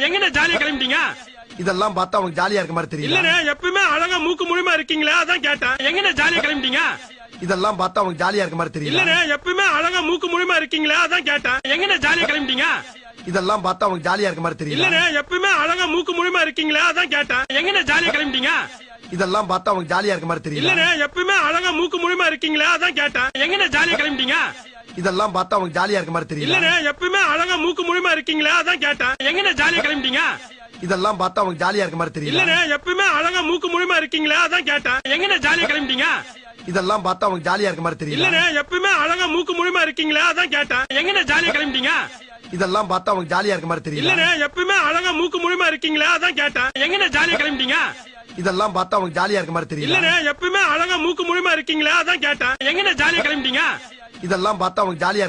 எங்கண்ணே ஜாலியா கிளம்பிட்டீங்க? இதெல்லாம் பார்த்தா உங்களுக்கு ஜாலியா இருக்க மாதிரி தெரியல. இல்லண்ணே, எப்பவுமே அழகா மூக்கு முழுமா இருக்கீங்களா, அதான் கேட்டேன். எங்கண்ணே ஜாலியா கிளம்பிட்டீங்க? இதெல்லாம் பார்த்தா உங்களுக்கு ஜாலியா இருக்க மாதிரி தெரியல. இல்லண்ணே, எப்பவுமே அழகா மூக்கு முழுமா இருக்கீங்களா, அதான் கேட்டேன். எங்கண்ணே ஜாலியா கிளம்பிட்டீங்க? இதெல்லாம் பார்த்தா உங்களுக்கு ஜாலியா இருக்க மாதிரி தெரியல. இல்லண்ணே, எப்பவுமே அழகா மூக்கு முழுமா இருக்கீங்களா, அதான் கேட்டேன். எங்கண்ணே ஜாலியா கிளம்பிட்டீங்க? இதெல்லாம் பார்த்தா உங்களுக்கு ஜாலியா இருக்க மாதிரி தெரியல. இல்லண்ணே, எப்பவுமே அழகா மூக்கு முழுமா இருக்கீங்களா, அதான் கேட்டேன். எங்கண்ணே ஜாலியா கிளம்பிட்டீங்க? இதெல்லாம் பார்த்தா உங்களுக்கு ஜாலியா இருக்க மாதிரி தெரியல. இல்லண்ணே, எப்பவுமே அழகா மூக்கு முழுமா இருக்கீங்களா, அதான் கேட்டேன். எங்கண்ணே ஜாலியா கிளம்பிட்டீங்க? இதெல்லாம் பார்த்தா உங்களுக்கு ஜாலியா இருக்க மாதிரி தெரியல. இல்லண்ணே, எப்பவுமே அழகா மூக்கு முழுமா இருக்கீங்களா, அதான் கேட்டேன். எங்கண்ணே ஜாலியா கிளம்பிட்டீங்க? இதெல்லாம் பார்த்தா உங்களுக்கு ஜாலியா இருக்க மாதிரி தெரியல. இல்லண்ணே, எப்பவுமே அழகா மூக்கு முழுமா இருக்கீங்களா, அதான் கேட்டேன். எங்கண்ணே ஜாலியா கிளம்பிட்டீங்க? இதெல்லாம் பார்த்தா உங்களுக்கு ஜாலியா இருக்க மாதிரி தெரியல. இல்லண்ணே, எப்பவுமே அழகா மூக்கு முழுமா இருக்கீங்களா, அதான் கேட்டேன். எங்கண்ணே ஜாலியா கிளம்பிட்டீங்க? இதெல்லாம் பார்த்தா உங்களுக்கு ஜாலியா இருக்க மாதிரி தெரியல. இல்லண்ணே, எப்பவுமே அழகா மூக்கு முழுமா இருக்கீங்களா, அதான் கேட்டேன். எங்கண்ணே ஜாலியா கிளம்பிட்டீங்க? இதெல்லாம் பார்த்தா உங்களுக்கு ஜாலியா